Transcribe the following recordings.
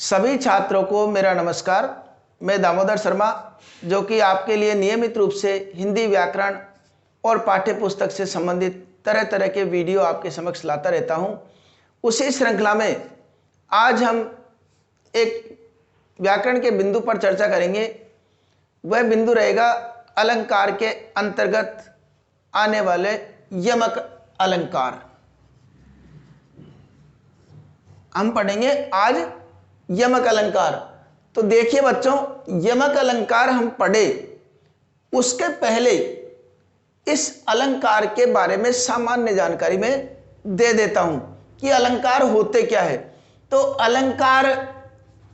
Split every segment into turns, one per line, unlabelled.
सभी छात्रों को मेरा नमस्कार। मैं दामोदर शर्मा, जो कि आपके लिए नियमित रूप से हिंदी व्याकरण और पाठ्य पुस्तक से संबंधित तरह तरह के वीडियो आपके समक्ष लाता रहता हूं। उसी श्रृंखला में आज हम एक व्याकरण के बिंदु पर चर्चा करेंगे। वह बिंदु रहेगा अलंकार के अंतर्गत आने वाले यमक अलंकार। हम पढ़ेंगे आज यमक अलंकार। तो देखिए बच्चों, यमक अलंकार हम पढ़े उसके पहले इस अलंकार के बारे में सामान्य जानकारी में दे देता हूं कि अलंकार होते क्या है। तो अलंकार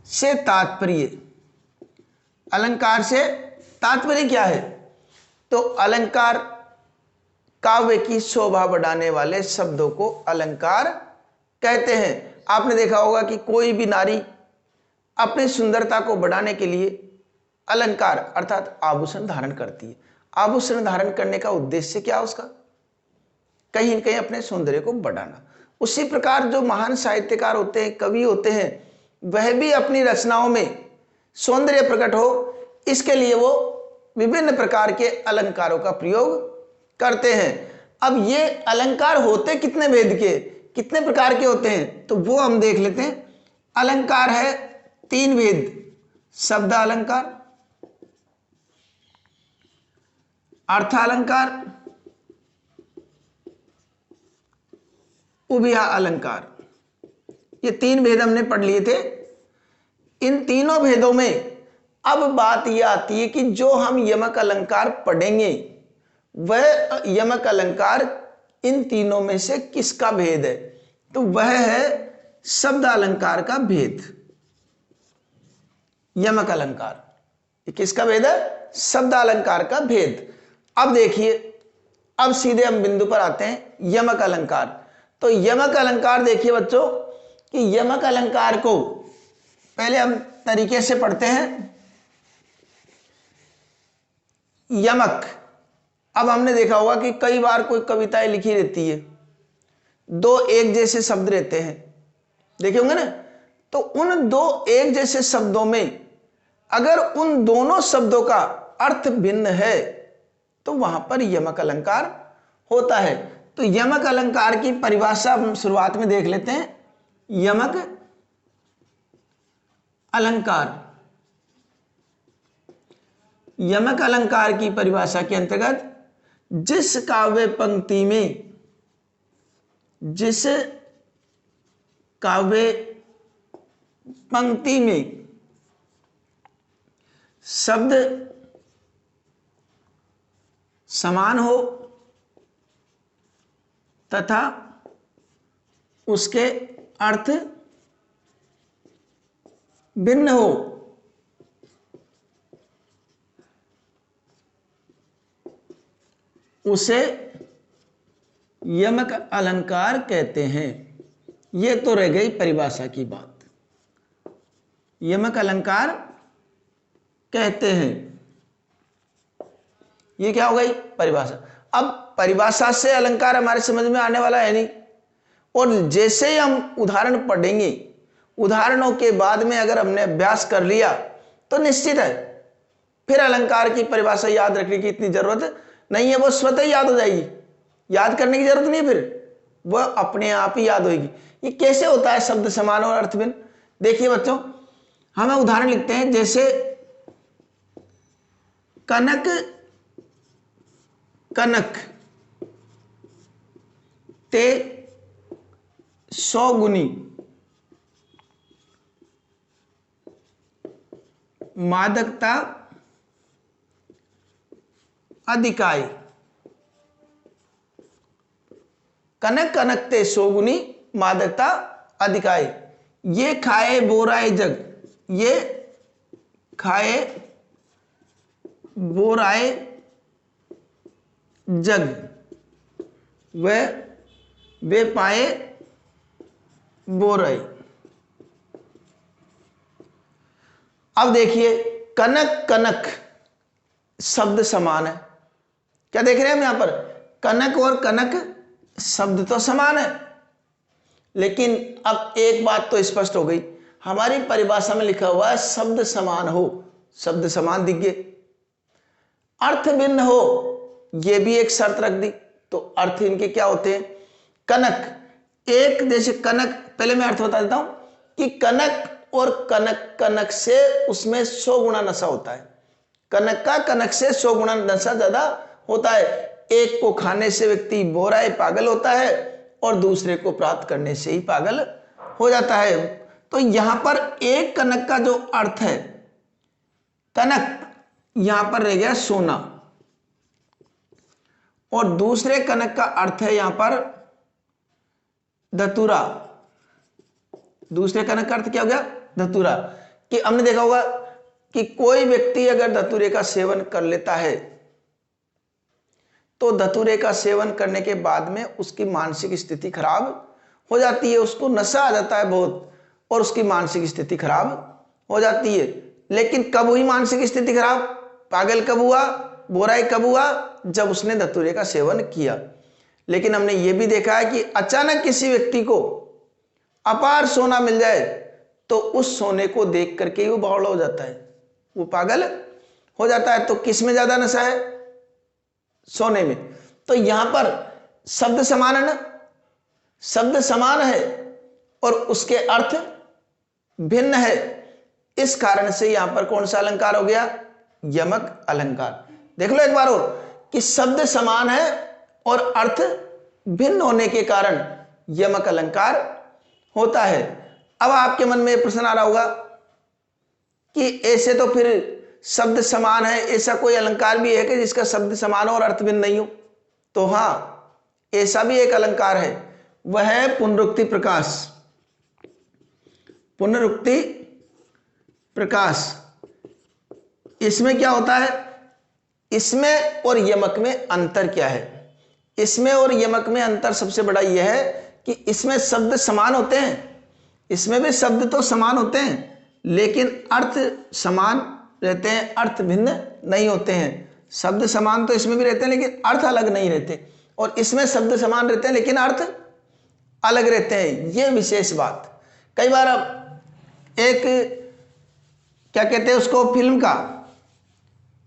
से तात्पर्य क्या है? तो अलंकार काव्य की शोभा बढ़ाने वाले शब्दों को अलंकार कहते हैं। आपने देखा होगा कि कोई भी नारी अपनी सुंदरता को बढ़ाने के लिए अलंकार अर्थात आभूषण धारण करती है। आभूषण धारण करने का उद्देश्य क्या है उसका? कहीं न कहीं अपने सौंदर्य को बढ़ाना। उसी प्रकार जो महान साहित्यकार होते हैं, कवि होते हैं, वह भी अपनी रचनाओं में सौंदर्य प्रकट हो, इसके लिए वो विभिन्न प्रकार के अलंकारों का प्रयोग करते हैं। अब ये अलंकार होते कितने भेद के, कितने प्रकार के होते हैं, तो वो हम देख लेते हैं। अलंकार है 3 भेद: शब्द अलंकार, अर्थालंकार, उभय अलंकार। ये 3 भेद हमने पढ़ लिए थे। इन तीनों भेदों में अब बात यह आती है कि जो हम यमक अलंकार पढ़ेंगे वह यमक अलंकार इन तीनों में से किसका भेद है? तो वह है शब्द अलंकार का भेद। यमक अलंकार ये किसका भेद है? शब्द अलंकार का भेद। अब देखिए, अब सीधे हम बिंदु पर आते हैं, यमक अलंकार। तो यमक अलंकार देखिए बच्चों कि यमक अलंकार को पहले हम तरीके से पढ़ते हैं। यमक, अब हमने देखा होगा कि कई बार कोई कविताएं लिखी रहती है, 2 एक जैसे शब्द रहते हैं, देखे होंगे ना। तो उन 2 एक जैसे शब्दों में अगर उन दोनों शब्दों का अर्थ भिन्न है तो वहां पर यमक अलंकार होता है। तो यमक अलंकार की परिभाषा हम शुरुआत में देख लेते हैं। यमक अलंकार, यमक अलंकार की परिभाषा के अंतर्गत जिस काव्य पंक्ति में शब्द समान हो तथा उसके अर्थ भिन्न हो, उसे यमक अलंकार कहते हैं। यह तो रह गई परिभाषा की बात। यमक अलंकार कहते हैं, ये क्या हो गई? परिभाषा। अब परिभाषा से अलंकार हमारे समझ में आने वाला है नहीं, और जैसे ही हम उदाहरण पढ़ेंगे, उदाहरणों के बाद में अगर हमने अभ्यास कर लिया तो निश्चित है फिर अलंकार की परिभाषा याद रखने की इतनी जरूरत नहीं है, वो स्वतः ही याद हो जाएगी। याद करने की जरूरत नहीं है, फिर वह अपने आप ही याद होगी। ये कैसे होता है शब्द समान और अर्थ भिन्न? देखिए बच्चों, हमें उदाहरण लिखते हैं, जैसे कनक कनक ते 100 गुनी, मादकता अधिकाई। कनक कनक ते 100 गुनी, मादकता अधिकाई। ये खाए बोराए जग, ये खाए बोराए जग, वे पाए बोराई। अब देखिए, कनक कनक शब्द समान है। क्या देख रहे हैं हम यहां पर? कनक और कनक शब्द तो समान है, लेकिन अब एक बात तो स्पष्ट हो गई, हमारी परिभाषा में लिखा हुआ है शब्द समान हो, शब्द समान दिख गए। अर्थ भिन्न हो, यह भी एक शर्त रख दी। तो अर्थ इनके क्या होते हैं? कनक, एक जैसे कनक, पहले मैं अर्थ बता देता हूं कि कनक और कनक, कनक से उसमें 100 गुना नशा होता है। कनक का कनक से 100 गुना नशा ज्यादा होता है। एक को खाने से व्यक्ति बोराए पागल होता है और दूसरे को प्राप्त करने से ही पागल हो जाता है। तो यहां पर एक कनक का जो अर्थ है, कनक यहां पर रह गया सोना, और दूसरे कनक का अर्थ है यहां पर धतूरा। दूसरे कनक का अर्थ क्या हो गया? धतूरा। कि हमने देखा होगा कि कोई व्यक्ति अगर धतूरे का सेवन कर लेता है तो धतूरे का सेवन करने के बाद में उसकी मानसिक स्थिति खराब हो जाती है, उसको नशा आ जाता है बहुत और उसकी मानसिक स्थिति खराब हो जाती है। लेकिन कब हुई मानसिक स्थिति खराब? पागल कब हुआ, बोराई कब हुआ? जब उसने धतूरे का सेवन किया। लेकिन हमने यह भी देखा है कि अचानक किसी व्यक्ति को अपार सोना मिल जाए तो उस सोने को देख करके ही वो बावला हो जाता है, वो पागल हो जाता है। तो किस में ज्यादा नशा है? सोने में। तो यहां पर शब्द समान है ना, शब्द समान है और उसके अर्थ भिन्न है। इस कारण से यहां पर कौन सा अलंकार हो गया? यमक अलंकार। देख लो एक बार और कि शब्द समान है और अर्थ भिन्न होने के कारण यमक अलंकार होता है। अब आपके मन में प्रश्न आ रहा होगा कि ऐसे तो फिर शब्द समान है, ऐसा कोई अलंकार भी है कि जिसका शब्द समान हो और अर्थ भिन्न नहीं हो? तो हां, ऐसा भी एक अलंकार है, वह है पुनरुक्ति प्रकाश। पुनरुक्ति प्रकाश। इसमें क्या होता है? इसमें और यमक में अंतर क्या है? इसमें और यमक में अंतर सबसे बड़ा यह है कि इसमें शब्द समान होते हैं, इसमें भी शब्द तो समान होते हैं लेकिन अर्थ समान रहते हैं, अर्थ भिन्न नहीं होते हैं। शब्द समान तो इसमें भी रहते हैं लेकिन अर्थ अलग नहीं रहते, और इसमें शब्द समान रहते हैं लेकिन अर्थ अलग रहते हैं। यह विशेष बात। कई बार अब एक क्या कहते हैं उसको, फिल्म का,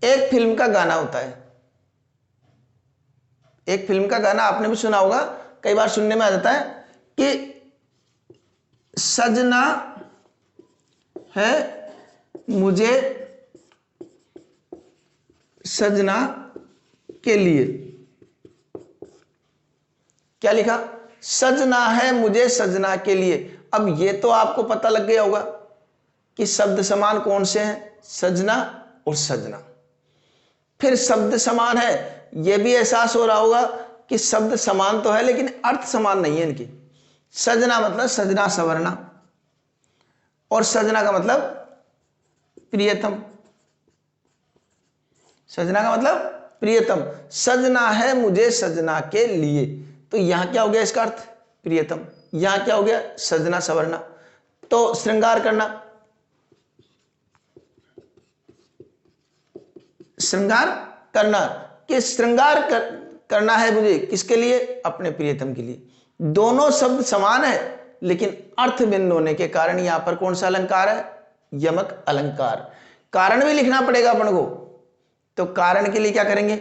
एक फिल्म का गाना होता है, एक फिल्म का गाना आपने भी सुना होगा, कई बार सुनने में आ जाता है कि सजना है मुझे सजना के लिए। क्या लिखा? सजना है मुझे सजना के लिए। अब ये तो आपको पता लग गया होगा कि शब्द समान कौन से हैं? सजना और सजना। फिर शब्द समान है, यह भी एहसास हो रहा होगा कि शब्द समान तो है लेकिन अर्थ समान नहीं है इनकी। सजना मतलब सजना सवरना, और सजना का मतलब प्रियतम। सजना का मतलब प्रियतम। सजना है मुझे सजना के लिए, तो यहां क्या हो गया इसका अर्थ? प्रियतम। यहां क्या हो गया? सजना सवरना। तो श्रृंगार करना, श्रृंगार करना कि श्रृंगार करना है मुझे किसके लिए? अपने प्रियतम के लिए। दोनों शब्द समान है लेकिन अर्थ भिन्न होने के कारण यहां पर कौन सा अलंकार है? यमक अलंकार। कारण भी लिखना पड़ेगा अपन को, तो कारण के लिए क्या करेंगे?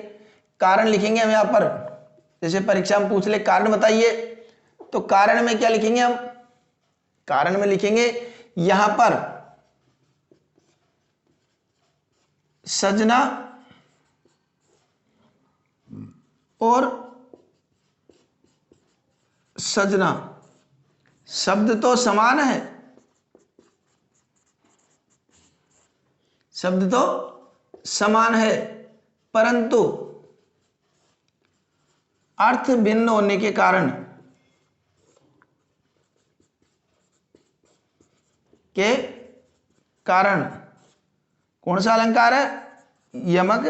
कारण लिखेंगे हम यहां पर, जैसे परीक्षा में पूछ ले कारण बताइए, तो कारण में क्या लिखेंगे हम? कारण में लिखेंगे यहां पर सजना और सजना शब्द तो समान है, शब्द तो समान है परंतु अर्थ भिन्न होने के कारण कौन सा अलंकार है? यमक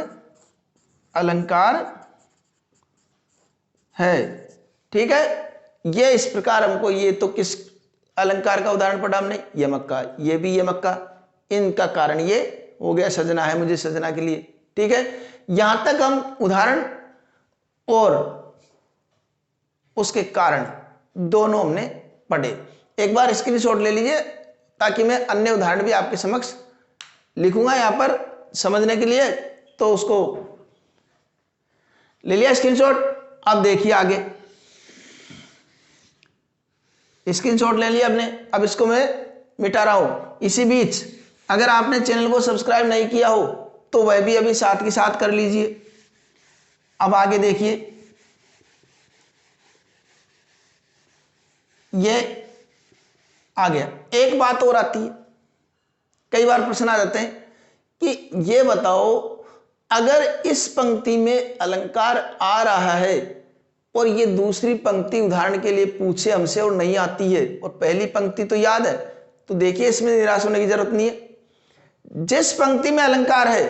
अलंकार है। ठीक है, ये इस प्रकार हमको, ये तो किस अलंकार का उदाहरण पढ़ा हमने? यमक का। ये भी यमक का, इनका कारण ये हो गया सजना है मुझे सजना के लिए। ठीक है, यहां तक हम उदाहरण और उसके कारण दोनों हमने पढ़े। एक बार स्क्रीनशॉट ले लीजिए ताकि मैं अन्य उदाहरण भी आपके समक्ष लिखूंगा यहां पर समझने के लिए। तो उसको ले लिया स्क्रीनशॉट। अब देखिए आगे, स्क्रीनशॉट ले लिया आपने। अब इसको मैं मिटा रहा हूं। इसी बीच अगर आपने चैनल को सब्सक्राइब नहीं किया हो तो वह भी अभी साथ के साथ कर लीजिए। अब आगे देखिए, ये आ गया। एक बात और आती है, कई बार प्रश्न आ जाते हैं कि ये बताओ अगर इस पंक्ति में अलंकार आ रहा है और ये दूसरी पंक्ति उदाहरण के लिए पूछे हमसे और नहीं आती है और पहली पंक्ति तो याद है, तो देखिए इसमें निराश होने की जरूरत नहीं है। जिस पंक्ति में अलंकार है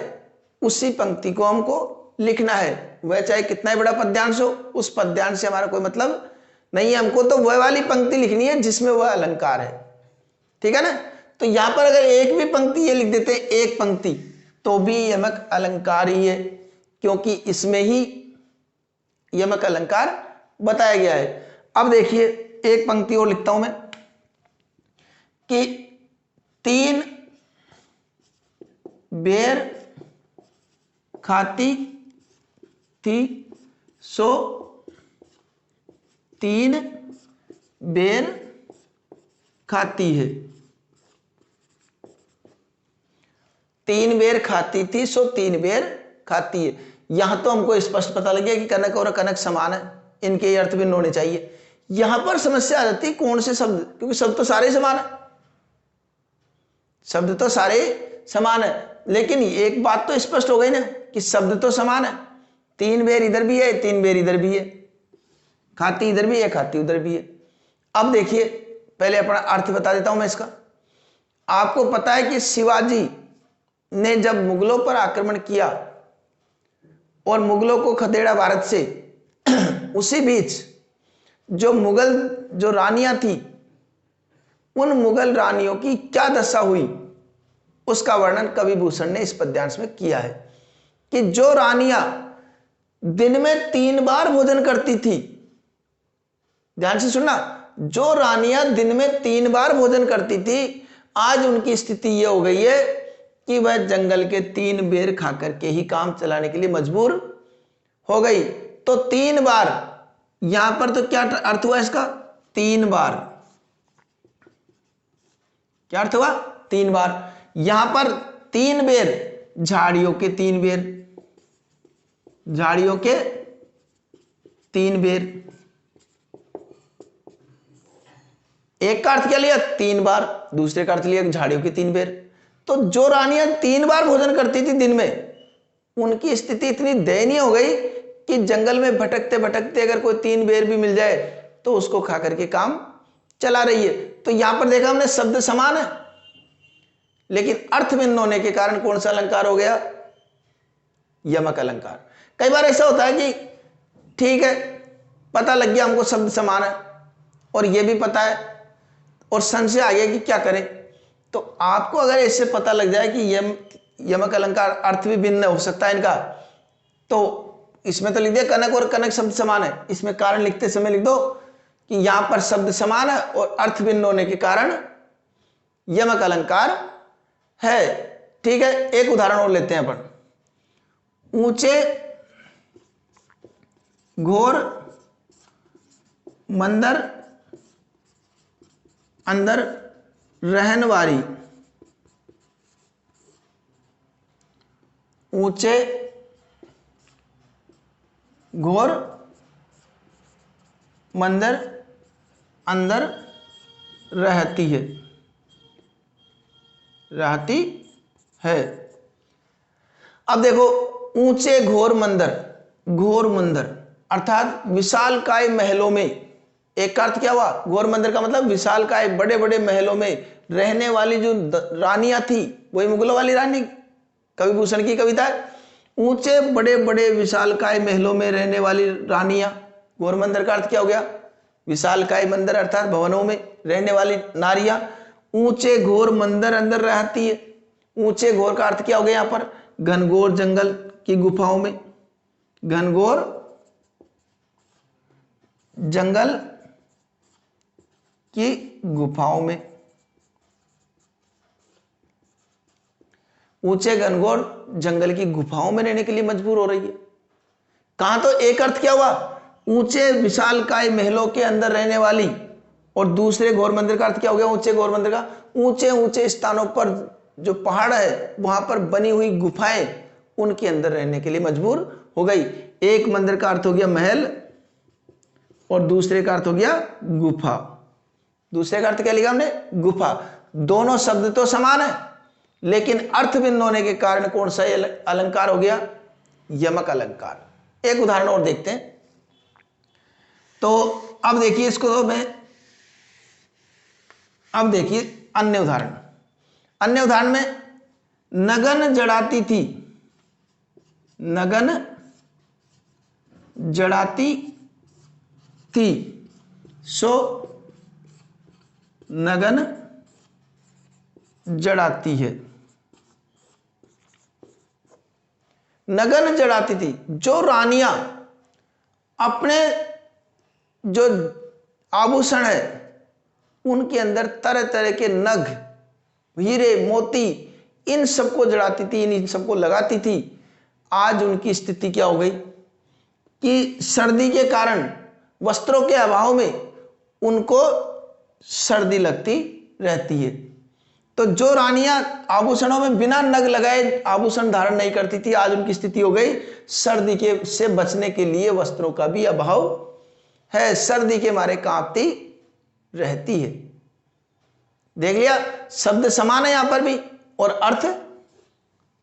उसी पंक्ति को हमको लिखना है, वह चाहे कितना ही बड़ा पद्यांश हो, उस पद्यांश से हमारा कोई मतलब नहीं है। हमको तो वह वाली पंक्ति लिखनी है जिसमें वह अलंकार है, ठीक है ना। तो यहां पर अगर एक भी पंक्ति ये लिख देते हैं, एक पंक्ति, तो भी यमक अलंकार ही है, क्योंकि इसमें ही यमक अलंकार बताया गया है। अब देखिए एक पंक्ति और लिखता हूं मैं कि 3 बेर खाती थी सो 3 बेर खाती है। 3 बेर खाती थी सो 3 बेर खाती है। यहां तो हमको स्पष्ट पता लग गया कि कनक और कनक समान है, इनके अर्थ भिन्न होने चाहिए। यहां पर समस्या आ जाती है कौन से शब्द, क्योंकि शब्द तो सारे समान है, शब्द तो सारे समान है। लेकिन एक बात तो स्पष्ट हो गई ना कि शब्द तो समान है, 3 बेर इधर भी है, 3 बेर इधर भी है, खाती इधर भी है, खाती उधर भी है। अब देखिए पहले अपना अर्थ बता देता हूं मैं इसका। आपको पता है कि शिवाजी ने जब मुगलों पर आक्रमण किया और मुगलों को खदेड़ा भारत से, उसी बीच जो मुगल जो रानियां थी, उन मुगल रानियों की क्या दशा हुई उसका वर्णन कवि भूषण ने इस पद्यांश में किया है कि जो रानियां दिन में 3 बार भोजन करती थी, ध्यान से सुनना, जो रानियां दिन में 3 बार भोजन करती थी, आज उनकी स्थिति यह हो गई है कि वह जंगल के 3 बेर खाकर के ही काम चलाने के लिए मजबूर हो गई। तो 3 बार यहां पर तो क्या अर्थ हुआ इसका, 3 बार, क्या अर्थ हुआ, 3 बार। यहां पर 3 बेर झाड़ियों के 3 बेर, झाड़ियों के 3 बेर। एक का अर्थ क्या लिया, 3 बार, दूसरे का अर्थ लिया झाड़ियों के 3 बेर। तो जो रानियां 3 बार भोजन करती थी दिन में, उनकी स्थिति इतनी दयनीय हो गई कि जंगल में भटकते भटकते अगर कोई 3 बेर भी मिल जाए तो उसको खा करके काम चला रही है। तो यहां पर देखा हमने शब्द समान है, लेकिन अर्थ भिन्न होने के कारण कौन सा अलंकार हो गया, यमक अलंकार। कई बार ऐसा होता है कि ठीक है पता लग गया हमको शब्द समान है और यह भी पता है और संशय आ गया कि क्या करें, तो आपको अगर इससे पता लग जाए कि यमक अलंकार अर्थ भी भिन्न हो सकता है इनका, तो इसमें तो लिख दिया कनक और कनक शब्द समान है, इसमें कारण लिखते समय लिख दो कि यहां पर शब्द समान है और अर्थ भिन्न होने के कारण यमक अलंकार है। ठीक है, एक उदाहरण और लेते हैं अपन। ऊंचे घोर मंदिर अंदर रहन वाली, ऊंचे घोर मंदिर अंदर रहती है, रहती है। अब देखो ऊंचे घोर मंदिर, घोर मंदिर अर्थात विशालकाय महलों में, एक का अर्थ क्या हुआ, घोर मंदिर का मतलब विशालकाय बड़े बड़े महलों में रहने वाली जो रानियां थी, वही मुगलों वाली रानी, कवि भूषण की कविता है। ऊंचे बड़े बड़े विशालकाय महलों में रहने वाली रानियां, घोर मंदिर का अर्थ क्या हो गया, विशालकाय मंदिर अर्थात भवनों में रहने वाली नारियां ऊंचे घोर मंदिर अंदर रहती है। ऊंचे घोर का अर्थ क्या हो गया यहां पर, घनघोर जंगल की गुफाओं में, घनघोर जंगल की गुफाओं में। ऊंचे घनघोर जंगल की गुफाओं में रहने के लिए मजबूर हो रही है। कहां तो एक अर्थ क्या हुआ, ऊंचे विशालकाय महलों के अंदर रहने वाली, और दूसरे घोर मंदिर का अर्थ क्या हो गया, ऊंचे घोर मंदिर का ऊंचे ऊंचे स्थानों पर जो पहाड़ है वहां पर बनी हुई गुफाएं, उनके अंदर रहने के लिए मजबूर हो गई। एक मंदिर का अर्थ हो गया महल और दूसरे का अर्थ हो गया गुफा। दूसरे का अर्थ क्या लिखा हमने, गुफा। दोनों शब्द तो समान है लेकिन अर्थ भिन्न होने के कारण कौन सा अलंकार हो गया, यमक अलंकार। एक उदाहरण और देखते हैं। तो अब देखिए इसको तो मैं, अब देखिए अन्य उदाहरण। अन्य उदाहरण में नगन जड़ाती थी, नगन जड़ाती थी सो नगन जड़ाती है। नगन जड़ाती थी, जो रानियां अपने जो आभूषण है उनके अंदर तरह तरह के नग, हीरे, मोती, इन सबको जड़ाती थी, इन सबको लगाती थी। आज उनकी स्थिति क्या हो गई कि सर्दी के कारण, वस्त्रों के अभाव में उनको सर्दी लगती रहती है। तो जो रानियां आभूषणों में बिना नग लगाए आभूषण धारण नहीं करती थी, आज उनकी स्थिति हो गई सर्दी के से बचने के लिए वस्त्रों का भी अभाव है, सर्दी के मारे कांपती रहती है। देख लिया, शब्द समान है यहां पर भी और अर्थ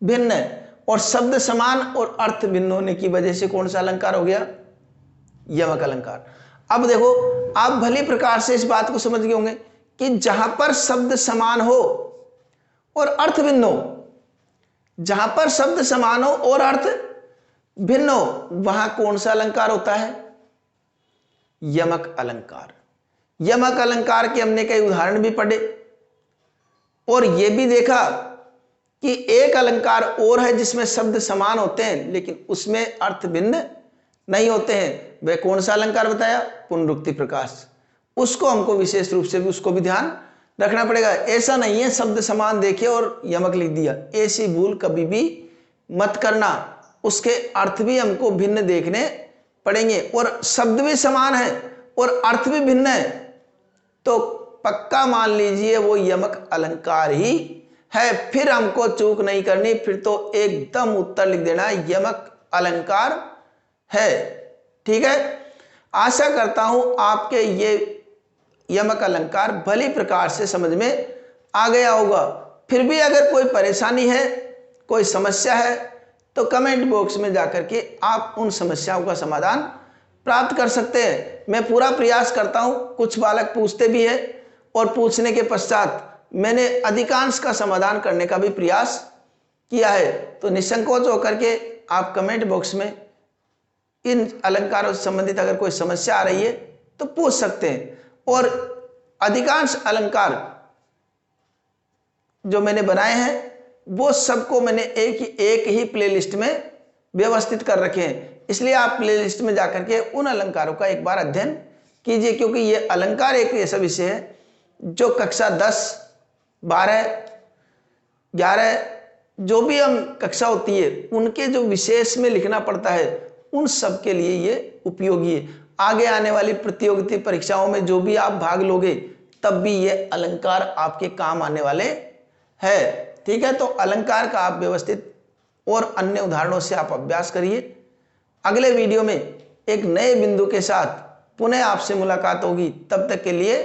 भिन्न है, और शब्द समान और अर्थ भिन्न होने की वजह से कौन सा अलंकार हो गया, यमक अलंकार। अब देखो, आप भली प्रकार से इस बात को समझ गए होंगे कि जहां पर शब्द समान हो और अर्थ भिन्न हो, जहां पर शब्द समान हो और अर्थ भिन्न हो, वहां कौन सा अलंकार होता है, यमक अलंकार। यमक अलंकार के हमने कई उदाहरण भी पढ़े और यह भी देखा कि एक अलंकार और है जिसमें शब्द समान होते हैं लेकिन उसमें अर्थ भिन्न नहीं होते हैं। वह कौन सा अलंकार बताया, पुनरुक्ति प्रकाश। उसको हमको विशेष रूप से भी उसको भी ध्यान रखना पड़ेगा। ऐसा नहीं है शब्द समान देखे और यमक लिख दिया, ऐसी भूल कभी भी मत करना। उसके अर्थ भी हमको भिन्न देखने पड़ेंगे, और शब्द भी समान है और अर्थ भी भिन्न है तो पक्का मान लीजिए वो यमक अलंकार ही है। फिर हमको चूक नहीं करनी, फिर तो एकदम उत्तर लिख देना यमक अलंकार है। ठीक है, आशा करता हूं आपके ये यमक अलंकार भली प्रकार से समझ में आ गया होगा। फिर भी अगर कोई परेशानी है, कोई समस्या है, तो कमेंट बॉक्स में जाकर के आप उन समस्याओं का समाधान प्राप्त कर सकते हैं। मैं पूरा प्रयास करता हूं, कुछ बालक पूछते भी हैं और पूछने के पश्चात मैंने अधिकांश का समाधान करने का भी प्रयास किया है। तो निसंकोच होकर के आप कमेंट बॉक्स में इन अलंकारों से संबंधित अगर कोई समस्या आ रही है तो पूछ सकते हैं। और अधिकांश अलंकार जो मैंने बनाए हैं वो सबको मैंने एक ही प्लेलिस्ट में व्यवस्थित कर रखे हैं, इसलिए आप प्लेलिस्ट में जाकर के उन अलंकारों का एक बार अध्ययन कीजिए, क्योंकि ये अलंकार एक ऐसा विषय है जो कक्षा 10, 12, 11 जो भी हम कक्षा होती है उनके जो विशेष में लिखना पड़ता है उन सब के लिए ये उपयोगी है। आगे आने वाली प्रतियोगिता परीक्षाओं में जो भी आप भाग लोगे तब भी ये अलंकार आपके काम आने वाले हैं। ठीक है, तो अलंकार का आप व्यवस्थित और अन्य उदाहरणों से आप अभ्यास करिए। अगले वीडियो में एक नए बिंदु के साथ पुनः आपसे मुलाकात होगी, तब तक के लिए